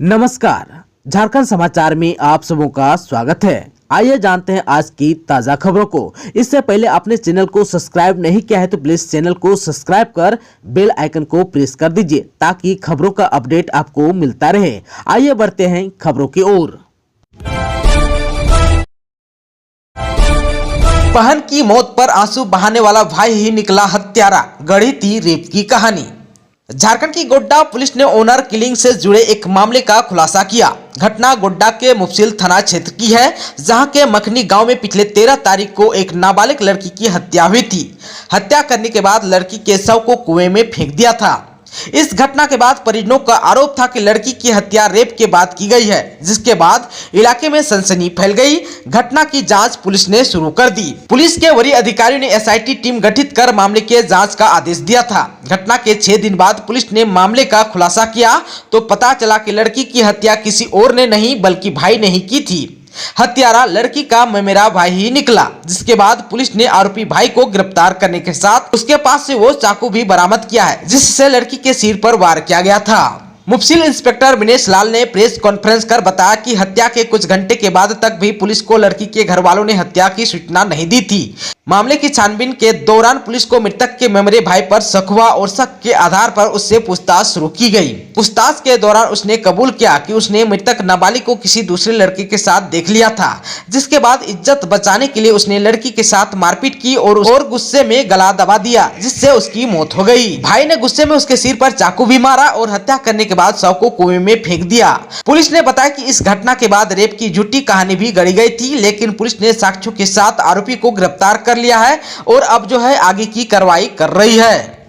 नमस्कार, झारखंड समाचार में आप सबों का स्वागत है। आइए जानते हैं आज की ताजा खबरों को। इससे पहले आपने चैनल को सब्सक्राइब नहीं किया है तो प्लीज चैनल को सब्सक्राइब कर बेल आइकन को प्रेस कर दीजिए ताकि खबरों का अपडेट आपको मिलता रहे। आइए बढ़ते हैं खबरों की ओर। बहन की मौत पर आंसू बहाने वाला भाई ही निकला हत्यारा, गढ़ी थी रेप की कहानी। झारखंड की गोड्डा पुलिस ने ऑनर किलिंग से जुड़े एक मामले का खुलासा किया। घटना गोड्डा के मुफसिल थाना क्षेत्र की है, जहां के मखनी गांव में पिछले 13 तारीख को एक नाबालिग लड़की की हत्या हुई थी। हत्या करने के बाद लड़की के शव को कुएं में फेंक दिया था। इस घटना के बाद परिजनों का आरोप था कि लड़की की हत्या रेप के बाद की गई है, जिसके बाद इलाके में सनसनी फैल गई। घटना की जांच पुलिस ने शुरू कर दी। पुलिस के वरीय अधिकारियों ने एसआईटी टीम गठित कर मामले के जांच का आदेश दिया था। घटना के 6 दिन बाद पुलिस ने मामले का खुलासा किया तो पता चला कि लड़की की हत्या किसी और ने नहीं बल्कि भाई ने ही की थी। हत्यारा लड़की का ममेरा भाई ही निकला, जिसके बाद पुलिस ने आरोपी भाई को गिरफ्तार करने के साथ उसके पास से वो चाकू भी बरामद किया है, जिससे लड़की के सिर पर वार किया गया था। मुफसिल इंस्पेक्टर विनेश लाल ने प्रेस कॉन्फ्रेंस कर बताया कि हत्या के कुछ घंटे के बाद तक भी पुलिस को लड़की के घर वालों ने हत्या की सूचना नहीं दी थी। मामले की छानबीन के दौरान पुलिस को मृतक के ममेरे भाई पर शक हुआ और शक के आधार पर उससे पूछताछ शुरू की गई। पूछताछ के दौरान उसने कबूल किया कि उसने मृतक नाबालिग को किसी दूसरे लड़के के साथ देख लिया था, जिसके बाद इज्जत बचाने के लिए उसने लड़की के साथ मारपीट की और गुस्से में गला दबा दिया, जिससे उसकी मौत हो गई। भाई ने गुस्से में उसके सिर पर चाकू भी मारा और हत्या करने के बाद शव को कुएं में फेंक दिया। पुलिस ने बताया कि इस घटना के बाद रेप की झूठी कहानी भी गढ़ी गई थी, लेकिन पुलिस ने साक्ष्यों के साथ आरोपी को गिरफ्तार कर लिया है और अब जो है आगे की कार्रवाई कर रही है।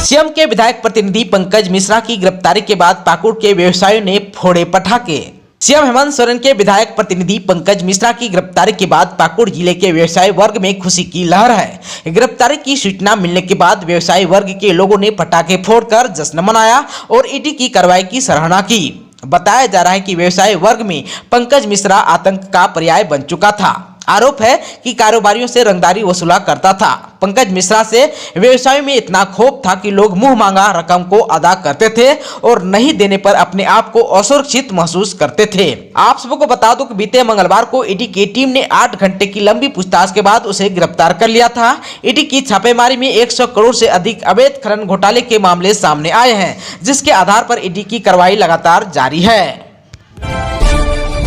सीएम के विधायक प्रतिनिधि पंकज मिश्रा की गिरफ्तारी के बाद पाकुड़ के व्यवसायियों ने फोड़े पटाखे। सीएम हेमंत सोरेन के विधायक प्रतिनिधि पंकज मिश्रा की गिरफ्तारी के बाद पाकुड़ जिले के व्यवसायी वर्ग में खुशी की लहर है। गिरफ्तारी की सूचना मिलने के बाद व्यवसायी वर्ग के लोगों ने पटाखे फोड़कर जश्न मनाया और ईडी की कार्रवाई की सराहना की। बताया जा रहा है कि व्यवसायी वर्ग में पंकज मिश्रा आतंक का पर्याय बन चुका था। आरोप है कि कारोबारियों से रंगदारी वसूला करता था। पंकज मिश्रा से व्यवसायों में इतना क्षोभ था कि लोग मुंह मांगा रकम को अदा करते थे और नहीं देने पर अपने आप को असुरक्षित महसूस करते थे। आप सबको बता दूं कि बीते मंगलवार को ईडी की टीम ने 8 घंटे की लंबी पूछताछ के बाद उसे गिरफ्तार कर लिया था। ईडी की छापेमारी में 100 करोड़ से अधिक अवैध खनन घोटाले के मामले सामने आए हैं, जिसके आधार पर ईडी की कार्रवाई लगातार जारी है।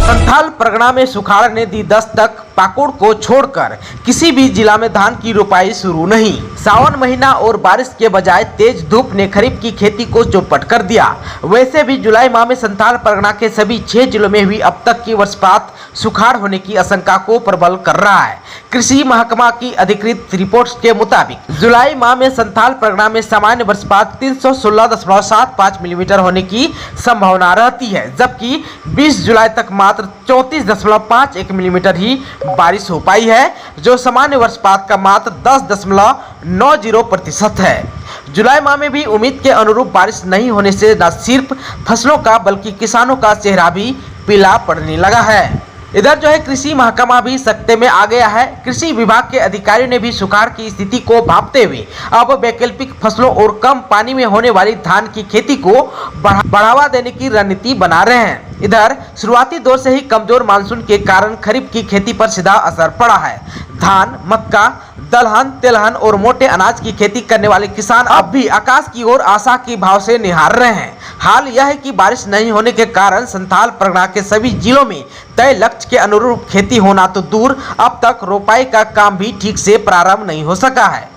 संथाल परगना में सुखाड़ ने दी दस्तक, पाकुड़ को छोड़कर किसी भी जिला में धान की रोपाई शुरू नहीं। सावन महीना और बारिश के बजाय तेज धूप ने खरीफ की खेती को चौपट कर दिया। वैसे भी जुलाई माह में संथाल परगना के सभी 6 जिलों में हुई अब तक की वर्षपात सुखाड़ होने की आशंका को प्रबल कर रहा है। कृषि महकमा की अधिकृत रिपोर्ट्स के मुताबिक जुलाई माह में संथाल परगना में सामान्य वर्षपात 316.75 मिलीमीटर होने की संभावना रहती है, जबकि 20 जुलाई तक मात्र 34.51 मिलीमीटर ही बारिश हो पाई है, जो सामान्य वर्षपात का मात्र 10.90% है। जुलाई माह में भी उम्मीद के अनुरूप बारिश नहीं होने से न सिर्फ फसलों का बल्कि किसानों का चेहरा भी पीला पड़ने लगा है। इधर जो है कृषि महकमा भी सकते में आ गया है। कृषि विभाग के अधिकारियों ने भी सुखाड़ की स्थिति को भांपते हुए अब वैकल्पिक फसलों और कम पानी में होने वाली धान की खेती को बढ़ावा देने की रणनीति बना रहे हैं। इधर शुरुआती दौर से ही कमजोर मानसून के कारण खरीफ की खेती पर सीधा असर पड़ा है। धान, मक्का, दलहन, तिलहन और मोटे अनाज की खेती करने वाले किसान अब भी आकाश की ओर आशा की भाव से निहार रहे हैं। हाल यह है कि बारिश नहीं होने के कारण संथाल परगना के सभी जिलों में तय लक्ष्य के अनुरूप खेती होना तो दूर, अब तक रोपाई का काम भी ठीक से प्रारंभ नहीं हो सका है।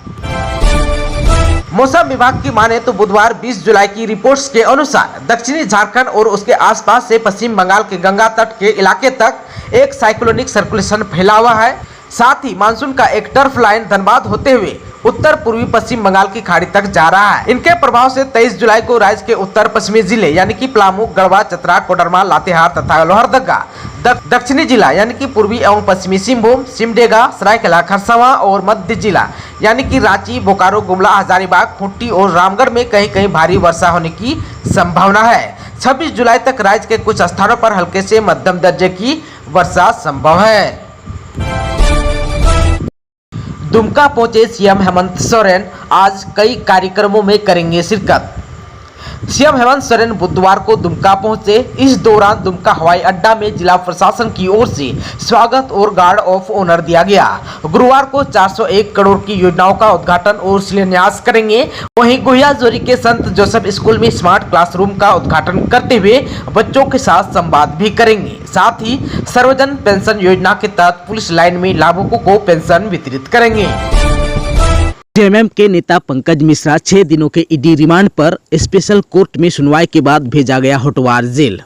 मौसम विभाग की माने तो बुधवार 20 जुलाई की रिपोर्ट्स के अनुसार दक्षिणी झारखंड और उसके आसपास से पश्चिम बंगाल के गंगा तट के इलाके तक एक साइक्लोनिक सर्कुलेशन फैला हुआ है। साथ ही मानसून का एक टर्फ लाइन धनबाद होते हुए उत्तर पूर्वी पश्चिम बंगाल की खाड़ी तक जा रहा है। इनके प्रभाव से 23 जुलाई को राज्य के उत्तर पश्चिमी जिले यानी कि पलामू, गढ़वा, चतरा, कोडरमा, लातेहार तथा लोहरदगा, दक्षिणी जिला यानी कि पूर्वी एवं पश्चिमी सिंहभूम, सिमडेगा, सरायकेला खरसावां और मध्य जिला यानी कि रांची, बोकारो, गुमला, हजारीबाग, खूंटी और रामगढ़ में कहीं कहीं भारी वर्षा होने की संभावना है। 26 जुलाई तक राज्य के कुछ स्थानों पर हल्के से मध्यम दर्जे की वर्षा संभव है। दुमका पहुंचे सीएम हेमंत सोरेन, आज कई कार्यक्रमों में करेंगे शिरकत। सीएम हेमंत सोरेन बुधवार को दुमका पहुंचे। इस दौरान दुमका हवाई अड्डा में जिला प्रशासन की ओर से स्वागत और गार्ड ऑफ ऑनर दिया गया। गुरुवार को 401 करोड़ की योजनाओं का उद्घाटन और शिलान्यास करेंगे। वहीं गुहियाजोरी के संत जोसेफ स्कूल में स्मार्ट क्लासरूम का उद्घाटन करते हुए बच्चों के साथ संवाद भी करेंगे। साथ ही सर्वजन पेंशन योजना के तहत पुलिस लाइन में लाभुकों को पेंशन वितरित करेंगे। जेएमएम के नेता पंकज मिश्रा 6 दिनों के ईडी रिमांड पर स्पेशल कोर्ट में सुनवाई के बाद भेजा गया होटवार जेल।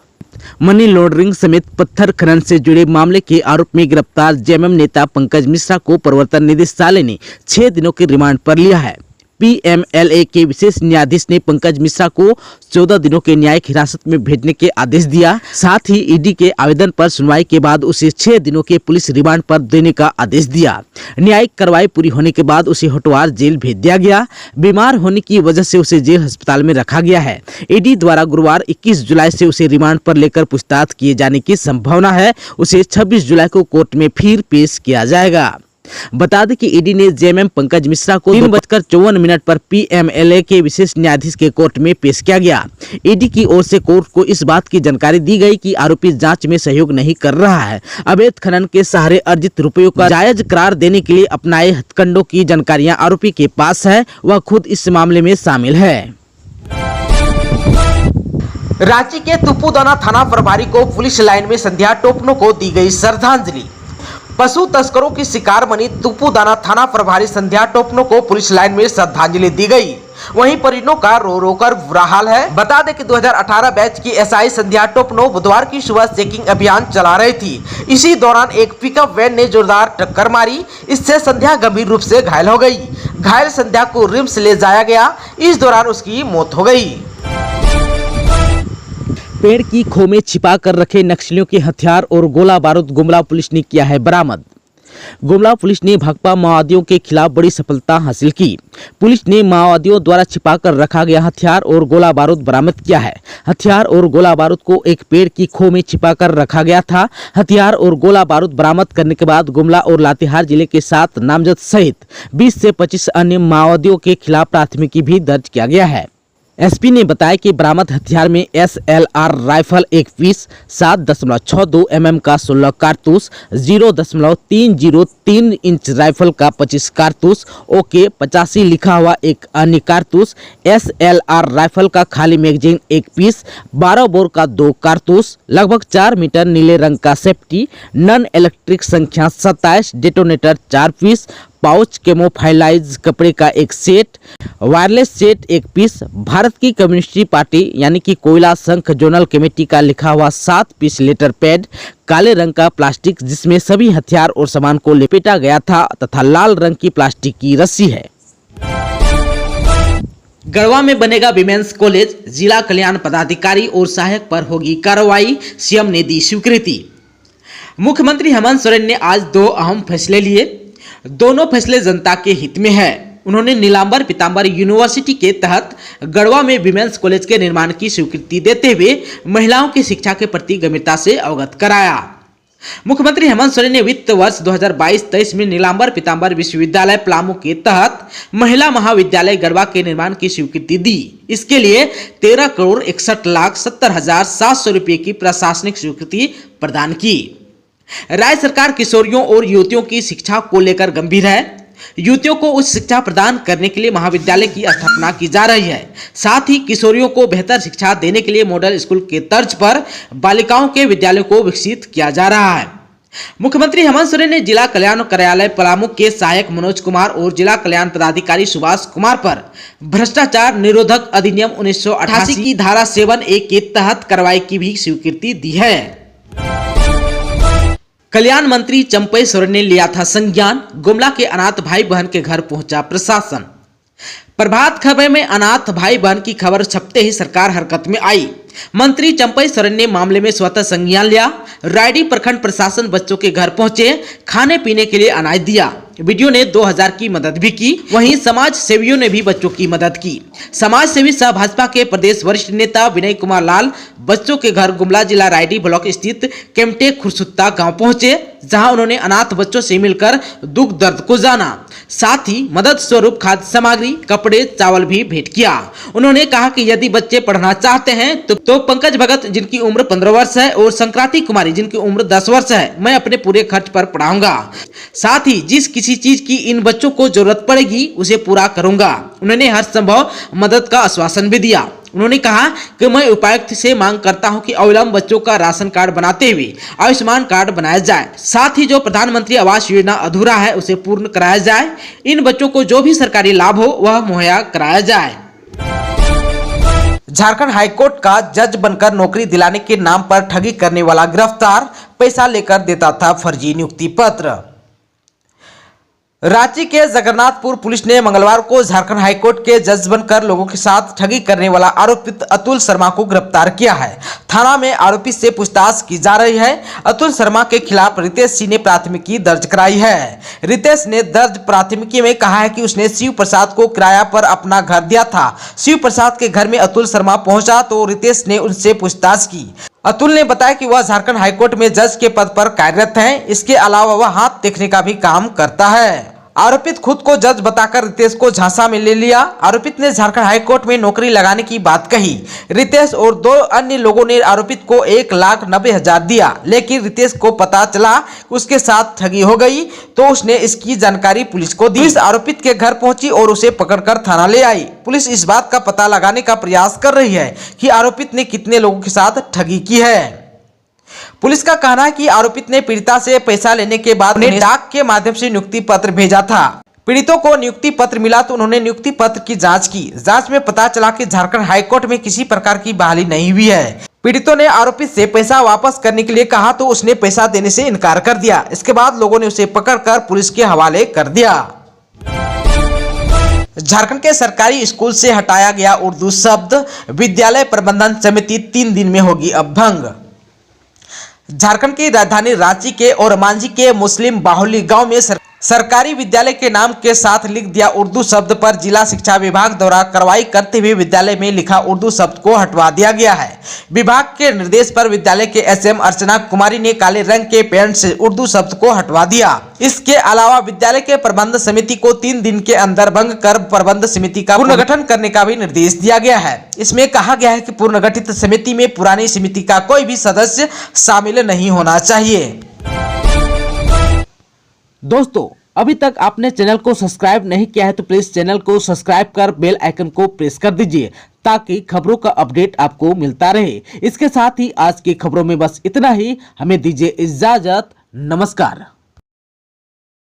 मनी लॉन्ड्रिंग समेत पत्थर खनन से जुड़े मामले के आरोप में गिरफ्तार जेएमएम नेता पंकज मिश्रा को प्रवर्तन निदेशालय ने 6 दिनों के रिमांड पर लिया है। पीएमएलए के विशेष न्यायाधीश ने पंकज मिश्रा को 14 दिनों के न्यायिक हिरासत में भेजने के आदेश दिया। साथ ही ईडी के आवेदन पर सुनवाई के बाद उसे 6 दिनों के पुलिस रिमांड पर देने का आदेश दिया। न्यायिक कार्रवाई पूरी होने के बाद उसे होटवार जेल भेज दिया गया। बीमार होने की वजह से उसे जेल अस्पताल में रखा गया है। ईडी द्वारा गुरुवार 21 जुलाई से उसे रिमांड पर लेकर पूछताछ किए जाने की संभावना है। उसे 26 जुलाई को कोर्ट में फिर पेश किया जाएगा। बता दें कि ईडी ने जेएमएम पंकज मिश्रा को 3:54 पर पीएमएलए के विशेष न्यायाधीश के कोर्ट में पेश किया गया। ईडी की ओर से कोर्ट को इस बात की जानकारी दी गई कि आरोपी जांच में सहयोग नहीं कर रहा है। अवैध खनन के सहारे अर्जित रुपयों का जायज करार देने के लिए अपनाए हथकंडों की जानकारियां आरोपी के पास है। वह खुद इस मामले में शामिल है। रांची के तुपुदाना थाना प्रभारी को पुलिस लाइन में संध्या टोपनो को दी गई श्रद्धांजलि। पशु तस्करों की शिकार बनी तुपुदाना थाना प्रभारी संध्या टोपनो को पुलिस लाइन में श्रद्धांजलि दी गई। वहीं परिजनों का रो रो कर बुरा हाल है। बता दें कि 2018 बैच की एसआई संध्या टोपनो बुधवार की सुबह चेकिंग अभियान चला रही थी। इसी दौरान एक पिकअप वैन ने जोरदार टक्कर मारी। इससे संध्या गंभीर रूप से घायल हो गई। घायल संध्या को रिम्स ले जाया गया। इस दौरान उसकी मौत हो गई। पेड़ की खो में छिपा कर रखे नक्सलियों के हथियार और गोला बारूद गुमला पुलिस ने किया है बरामद। गुमला पुलिस ने भाकपा माओवादियों के खिलाफ बड़ी सफलता हासिल की। पुलिस ने माओवादियों द्वारा छिपाकर रखा गया हथियार और गोला बारूद बरामद किया है। हथियार और गोला बारूद को एक पेड़ की खो में छिपाकर रखा गया था। हथियार और गोला बारूद बरामद करने के बाद गुमला और लातेहार जिले के 7 नामजद सहित 20 से 25 अन्य माओवादियों के खिलाफ प्राथमिकी भी दर्ज किया गया है। एसपी ने बताया कि बरामद हथियार में एसएलआर राइफल 1 पीस, 7.62 mm का 16 कारतूस, 0.303 इंच राइफल का 25 कारतूस, ओके 85 लिखा हुआ एक अन्य कारतूस, एसएलआर राइफल का खाली मैगजीन 1 पीस, 12 बोर का 2 कारतूस, लगभग 4 मीटर नीले रंग का सेफ्टी, नॉन इलेक्ट्रिक संख्या 27 डेटोनेटर 4 पीस, पाउच कैमोफ्लेज कपड़े का 1 set, wireless set 1 piece, Bharat की कम्युनिस्ट पार्टी यानी कि कोयला संघ जोनल कमेटी का लिखा हुआ 7 पीस लेटर पैड, काले रंग का प्लास्टिक जिसमें सभी हथियार और सामान को लपेटा गया था तथा लाल रंग की प्लास्टिक की रस्सी है। गढ़वा में बनेगा विमेंस कॉलेज, जिला कल्याण पदाधिकारी और सहायक पर होगी कार्रवाई, सीएम ने दी स्वीकृति। मुख्यमंत्री हेमंत सोरेन ने आज 2 अहम फैसले लिए। दोनों फैसले जनता के हित में है। उन्होंने नीलांबर पीतांबर यूनिवर्सिटी के तहत गढ़वा में विमेंस कॉलेज के निर्माण की स्वीकृति देते हुए महिलाओं की शिक्षा के प्रति गंभीरता से अवगत कराया। मुख्यमंत्री हेमंत सोरेन ने वित्त वर्ष 2022-23 में नीलांबर पीतांबर विश्वविद्यालय पलामू के तहत महिला महाविद्यालय गढ़वा के निर्माण की स्वीकृति दी। इसके लिए 13,61,70,700 रुपये की प्रशासनिक स्वीकृति प्रदान की। राज्य सरकार किशोरियों और युवतियों की शिक्षा को लेकर गंभीर है। युवतियों को उच्च शिक्षा प्रदान करने के लिए महाविद्यालय की स्थापना की जा रही है। साथ ही किशोरियों को बेहतर शिक्षा देने के लिए मॉडल स्कूल के तर्ज पर बालिकाओं के विद्यालय को विकसित किया जा रहा है। मुख्यमंत्री हेमंत सोरेन ने जिला कल्याण कार्यालय पलामू के सहायक मनोज कुमार और जिला कल्याण पदाधिकारी सुभाष कुमार पर भ्रष्टाचार निरोधक अधिनियम 1988 की धारा 7A के तहत कार्रवाई की भी स्वीकृति दी है। कल्याण मंत्री चंपई सोरेन ने लिया था संज्ञान, गुमला के अनाथ भाई बहन के घर पहुंचा प्रशासन। प्रभात खबर में अनाथ भाई बहन की खबर छपते ही सरकार हरकत में आई। मंत्री चंपई सोरेन ने मामले में स्वतः संज्ञान लिया। रायडी प्रखंड प्रशासन बच्चों के घर पहुंचे, खाने पीने के लिए अनाज दिया। वीडियो ने 2000 की मदद भी की। वहीं समाज सेवियों ने भी बच्चों की मदद की। समाज सेवी सह भाजपा के प्रदेश वरिष्ठ नेता विनय कुमार लाल बच्चों के घर गुमला जिला रायडी ब्लॉक स्थित केमटे खुरसुत्ता गांव पहुंचे, जहां उन्होंने अनाथ बच्चों से मिलकर दुख दर्द को जाना। साथ ही मदद स्वरूप खाद्य सामग्री, कपड़े, चावल भी भेंट किया। उन्होंने कहा कि यदि बच्चे पढ़ना चाहते हैं तो पंकज भगत जिनकी उम्र 15 वर्ष है और संक्रांति कुमारी जिनकी उम्र 10 वर्ष है, मैं अपने पूरे खर्च पर पढ़ाऊंगा। साथ ही जिस किसी चीज की इन बच्चों को जरूरत पड़ेगी उसे पूरा करूंगा। उन्होंने हर संभव मदद का आश्वासन भी दिया। उन्होंने कहा कि मैं उपायुक्त से मांग करता हूं कि अविलंब बच्चों का राशन कार्ड बनाते हुए आयुष्मान कार्ड बनाया जाए। साथ ही जो प्रधानमंत्री आवास योजना अधूरा है उसे पूर्ण कराया जाए। इन बच्चों को जो भी सरकारी लाभ हो वह मुहैया कराया जाए। झारखंड हाईकोर्ट का जज बनकर नौकरी दिलाने के नाम पर ठगी करने वाला गिरफ्तार, पैसा लेकर देता था फर्जी नियुक्ति पत्र। रांची के जगन्नाथपुर पुलिस ने मंगलवार को झारखंड हाईकोर्ट के जज बनकर लोगों के साथ ठगी करने वाला आरोपित अतुल शर्मा को गिरफ्तार किया है। थाना में आरोपी से पूछताछ की जा रही है। अतुल शर्मा के खिलाफ रितेश सिंह ने प्राथमिकी दर्ज कराई है। रितेश ने दर्ज प्राथमिकी में कहा है कि उसने शिव प्रसाद को किराया पर अपना घर दिया था। शिव प्रसाद के घर में अतुल शर्मा पहुंचा तो रितेश ने उनसे पूछताछ की। अतुल ने बताया कि वह झारखंड हाईकोर्ट में जज के पद पर कार्यरत हैं। इसके अलावा वह हाथ देखने का भी काम करता है। आरोपित खुद को जज बताकर रितेश को झांसा में ले लिया। आरोपित ने झारखंड हाईकोर्ट में नौकरी लगाने की बात कही। रितेश और 2 अन्य लोगों ने आरोपित को 1,90,000 दिया, लेकिन रितेश को पता चला उसके साथ ठगी हो गई तो उसने इसकी जानकारी पुलिस को दी। पुलिस आरोपित के घर पहुंची और उसे पकड़कर थाना ले आई। पुलिस इस बात का पता लगाने का प्रयास कर रही है कि आरोपित ने कितने लोगों के साथ ठगी की है। पुलिस का कहना है कि आरोपित ने पीड़िता से पैसा लेने के बाद उन्हें डाक के माध्यम से नियुक्ति पत्र भेजा था। पीड़ितों को नियुक्ति पत्र मिला तो उन्होंने नियुक्ति पत्र की जांच की। जांच में पता चला कि झारखंड हाईकोर्ट में किसी प्रकार की बहाली नहीं हुई है। पीड़ितों ने आरोपित से पैसा वापस करने के लिए कहा तो उसने पैसा देने से इनकार कर दिया। इसके बाद लोगों ने उसे पकड़कर पुलिस के हवाले कर दिया। झारखंड के सरकारी स्कूल से हटाया गया उर्दू शब्द, विद्यालय प्रबंधन समिति 3 दिन में होगी अब भंग। झारखंड की राजधानी रांची के और मांझी के मुस्लिम बाहुली गांव में सरकारी विद्यालय के नाम के साथ लिख दिया उर्दू शब्द पर जिला शिक्षा विभाग द्वारा कार्रवाई करते हुए विद्यालय में लिखा उर्दू शब्द को हटवा दिया गया है। विभाग के निर्देश पर विद्यालय के एसएम अर्चना कुमारी ने काले रंग के पेंट से उर्दू शब्द को हटवा दिया। इसके अलावा विद्यालय के प्रबंध समिति को 3 दिन के अंदर भंग कर प्रबंध समिति का पुनर्गठन करने का भी निर्देश दिया गया है। इसमें कहा गया है कि पुनर्गठित समिति में पुरानी समिति का कोई भी सदस्य शामिल नहीं होना चाहिए। दोस्तों, अभी तक आपने चैनल को सब्सक्राइब नहीं किया है तो प्लीज चैनल को सब्सक्राइब कर बेल आइकन को प्रेस कर दीजिए ताकि खबरों का अपडेट आपको मिलता रहे। इसके साथ ही आज की खबरों में बस इतना ही। हमें दीजिए इजाजत। नमस्कार।